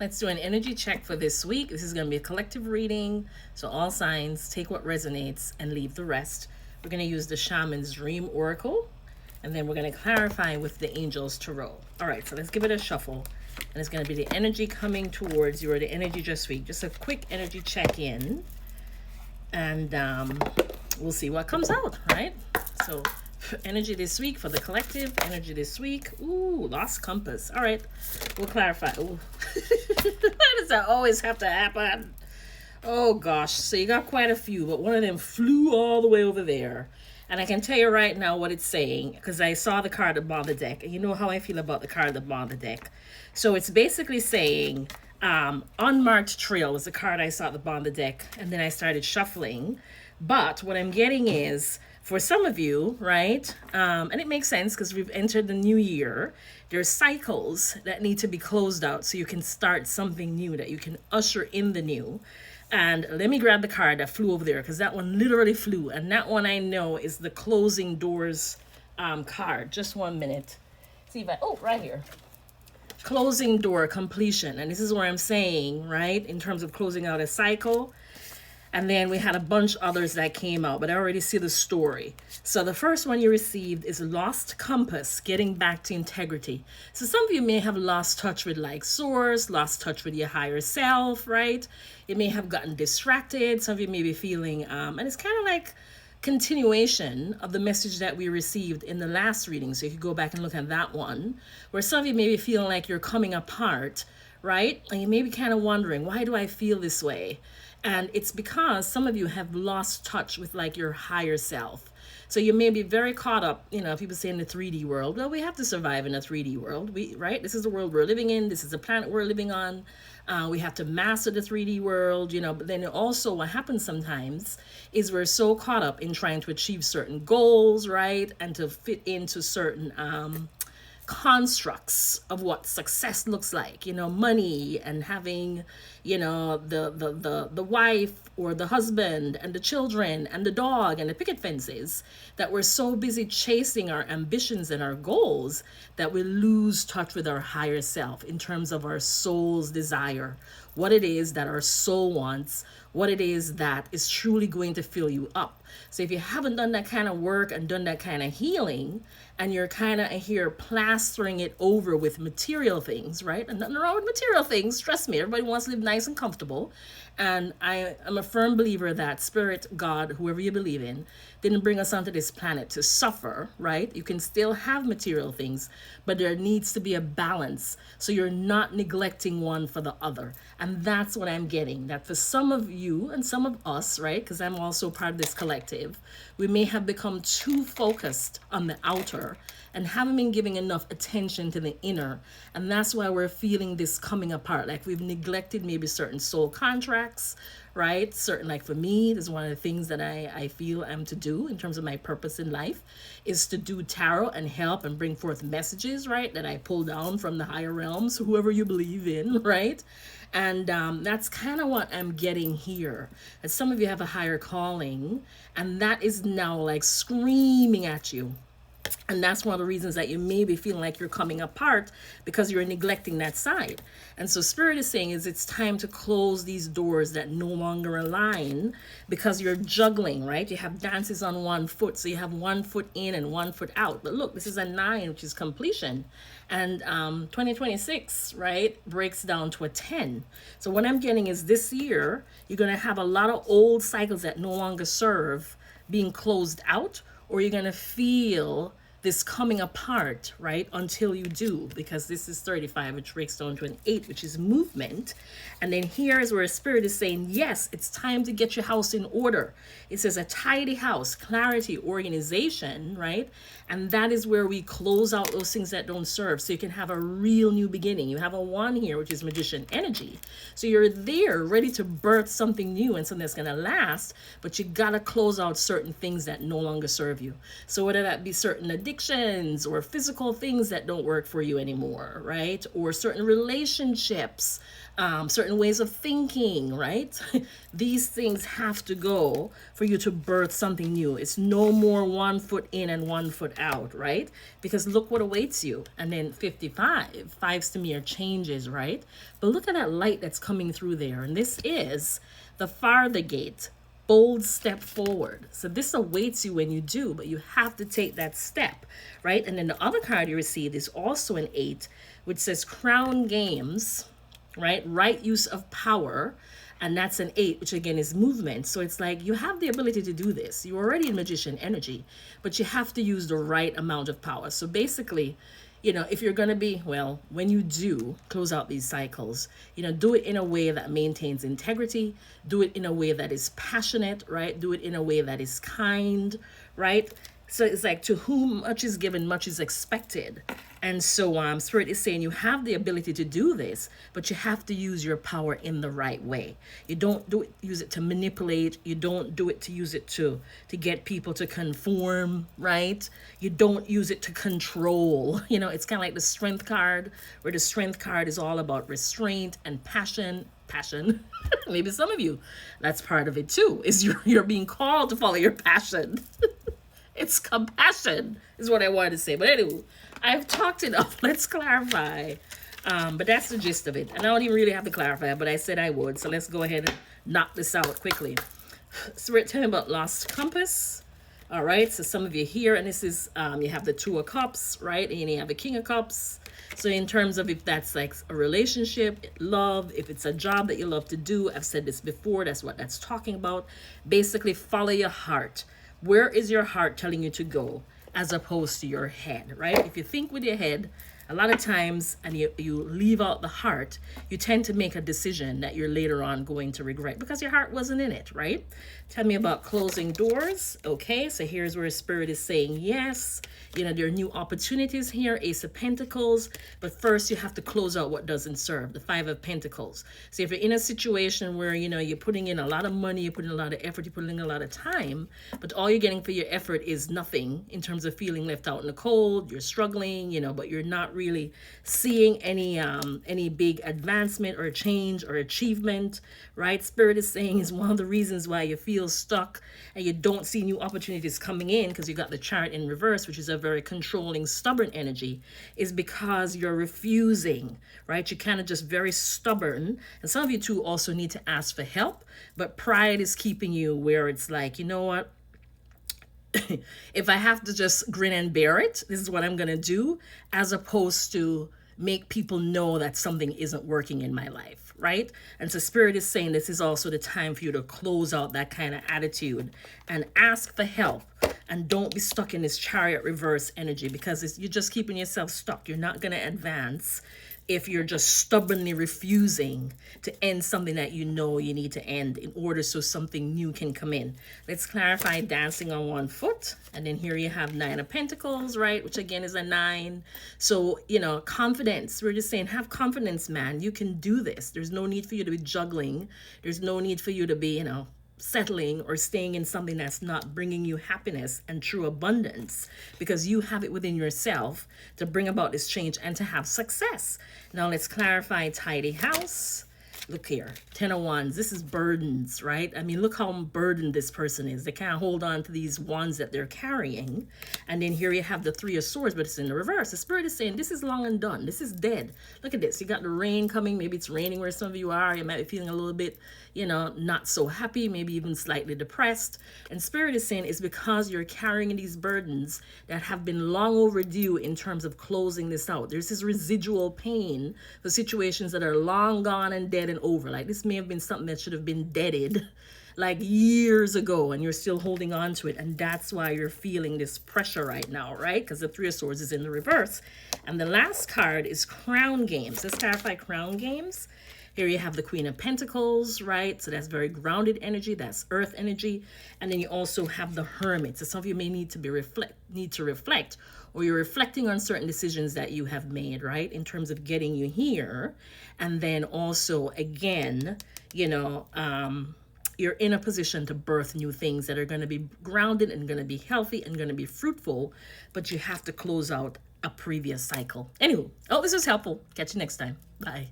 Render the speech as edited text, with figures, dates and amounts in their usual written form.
Let's do an energy check for this week. This is going to be a collective reading. So, all signs, take what resonates and leave the rest. We're going to use the Shaman's Dream Oracle. And then we're going to clarify with the Angels Tarot. All right, so let's give it a shuffle. And it's going to be the energy coming towards you or the energy just week. Just a quick energy check in. And we'll see what comes out, right? So, energy this week for the collective. Energy this week. Ooh, lost compass. All right, we'll clarify. Ooh. Why does that always have to happen? Oh gosh, so you got quite a few, but one of them flew all the way over there. And I can tell you right now what it's saying, because I saw the card at the bottom of the deck, and you know how I feel about the card at the bottom of the deck. So it's basically saying, Unmarked Trail was the card I saw at the bottom of the deck, and then I started shuffling. But what I'm getting is, for some of you, right, and it makes sense because we've entered the new year, there's cycles that need to be closed out so you can start something new, that you can usher in the new. And let me grab the card that flew over there, because that one literally flew. And that one I know is the closing doors card. Just 1 minute. See if I, oh, right here. Closing door completion. And this is where I'm saying, right, in terms of closing out a cycle. And then we had a bunch others that came out, but I already see the story. So the first one you received is Lost Compass, getting back to integrity. So some of you may have lost touch with like source, lost touch with your higher self, right? You may have gotten distracted. Some of you may be feeling, and it's kind of like continuation of the message that we received in the last reading. So you could go back and look at that one, where some of you may be feeling like you're coming apart, right? And you may be kind of wondering, why do I feel this way? And it's because some of you have lost touch with like your higher self. So you may be very caught up, you know, people say in the 3D world. Well, we have to survive in a 3D world, right? This is the world we're living in. This is the planet we're living on. We have to master the 3D world, you know, but then also what happens sometimes is we're so caught up in trying to achieve certain goals, right? And to fit into certain constructs of what success looks like, you know, money and having, you know, the wife or the husband and the children and the dog and the picket fences, that we're so busy chasing our ambitions and our goals that we lose touch with our higher self in terms of our soul's desire, what it is that our soul wants, what it is that is truly going to fill you up. So if you haven't done that kind of work and done that kind of healing, and you're kind of here plastering it over with material things, right? And nothing wrong with material things. Trust me, everybody wants to live nice and comfortable. And I am a firm believer that Spirit, God, whoever you believe in, didn't bring us onto this planet to suffer, right? You can still have material things, but there needs to be a balance. So you're not neglecting one for the other. And that's what I'm getting. That for some of you and some of us, right? Because I'm also part of this collective, we may have become too focused on the outer and haven't been giving enough attention to the inner. And that's why we're feeling this coming apart. Like we've neglected maybe certain soul contracts, right? Certain, like for me, this is one of the things that I feel I'm to do in terms of my purpose in life, is to do tarot and help and bring forth messages, right? That I pull down from the higher realms, whoever you believe in, right? And that's kind of what I'm getting here. And some of you have a higher calling, and that is now like screaming at you. And that's one of the reasons that you may be feeling like you're coming apart, because you're neglecting that side. And so Spirit is saying is it's time to close these doors that no longer align, because you're juggling, right? You have dances on one foot. So you have 1 foot in and 1 foot out. But look, this is a 9, which is completion. And 2026, right, breaks down to a 10. So what I'm getting is this year, you're going to have a lot of old cycles that no longer serve being closed out, or you're going to feel this coming apart, right, until you do, because this is 35, which breaks down to an 8, which is movement. And then here is where Spirit is saying, yes, it's time to get your house in order. It says a tidy house, clarity, organization, right? And that is where we close out those things that don't serve, so you can have a real new beginning. You have a 1 here, which is magician energy. So you're there ready to birth something new and something that's going to last, but you got to close out certain things that no longer serve you. So whether that be certain addictions or physical things that don't work for you anymore, right? Or certain relationships certain ways of thinking, right? These things have to go for you to birth something new. It's no more 1 foot in and 1 foot out, right? Because look what awaits you. And then 55, fives to me are changes, right? But look at that light that's coming through there. And this is the farther gate, bold step forward. So this awaits you when you do, but you have to take that step, right? And then the other card you received is also an 8, which says crown games, right use of power, and that's an 8, which again is movement. So it's like you have the ability to do this. You're already in magician energy, but you have to use the right amount of power. So basically, if you're going to be, well, when you do close out these cycles, do it in a way that maintains integrity, do it in a way that is passionate, right? Do it in a way that is kind, right? So it's like, to whom much is given, much is expected. And so Spirit is saying you have the ability to do this, but you have to use your power in the right way. You don't use it to manipulate. You don't do it to use it to get people to conform, right? You don't use it to control. It's kind of like the strength card, where the strength card is all about restraint and passion. Maybe some of you, that's part of it too, is you're being called to follow your passion. It's compassion is what I wanted to say. But anyway, I've talked enough. Let's clarify. But that's the gist of it. And I don't even really have to clarify, but I said I would. So let's go ahead and knock this out quickly. Spirit, tell me about lost compass. All right. So some of you here, and this is, you have the 2 of cups, right? And you have the King of cups. So in terms of if that's like a relationship, love, if it's a job that you love to do, I've said this before, that's what that's talking about. Basically, follow your heart. Where is your heart telling you to go, as opposed to your head, right? If you think with your head, a lot of times, and you leave out the heart, you tend to make a decision that you're later on going to regret because your heart wasn't in it, right? Tell me about closing doors. Okay, so here's where Spirit is saying yes. There are new opportunities here, Ace of Pentacles, but first you have to close out what doesn't serve, the 5 of Pentacles. So if you're in a situation where, you're putting in a lot of money, you're putting a lot of effort, you're putting in a lot of time, but all you're getting for your effort is nothing in terms of feeling left out in the cold, you're struggling, but you're not really seeing any big advancement or change or achievement, right? Spirit is saying is one of the reasons why you feel stuck and you don't see new opportunities coming in, because you got the Chariot in reverse, which is a very controlling, stubborn energy, is because you're refusing, right? You're kind of just very stubborn. And some of you too also need to ask for help, but pride is keeping you where it's like, you know what? If I have to just grin and bear it, this is what I'm going to do, as opposed to make people know that something isn't working in my life, right? And so Spirit is saying this is also the time for you to close out that kind of attitude and ask for help. And don't be stuck in this Chariot reverse energy, because you're just keeping yourself stuck. You're not going to advance if you're just stubbornly refusing to end something that you need to end in order so something new can come in. Let's clarify dancing on 1 foot. And then here you have 9 of Pentacles, right? Which again is a 9. So, confidence. We're just saying, have confidence, man. You can do this. There's no need for you to be juggling. There's no need for you to be, settling or staying in something that's not bringing you happiness and true abundance, because you have it within yourself to bring about this change and to have success. Now let's clarify tidy house. Look here, 10 of Wands. This is burdens, right? I mean, look how burdened this person is. They can't hold on to these wands that they're carrying. And then here you have the 3 of Swords, but it's in the reverse. The Spirit is saying this is long and done. This is dead. Look at this. You got the rain coming. Maybe it's raining where some of you are. You might be feeling a little bit, not so happy, maybe even slightly depressed. And Spirit is saying it's because you're carrying these burdens that have been long overdue in terms of closing this out. There's this residual pain for situations that are long gone and dead and over. Like this may have been something that should have been deaded like years ago, and you're still holding on to it, and that's why you're feeling this pressure right now, right? Because the 3 of Swords is in the reverse. And the last card is Crown Games. Let's clarify Crown Games. Here you have the Queen of Pentacles, right? So that's very grounded energy. That's earth energy. And then you also have the Hermit. So some of you may need to reflect, or you're reflecting on certain decisions that you have made, right? In terms of getting you here. And then also, again, you're in a position to birth new things that are going to be grounded and going to be healthy and going to be fruitful, but you have to close out a previous cycle. Anywho, this was helpful. Catch you next time. Bye.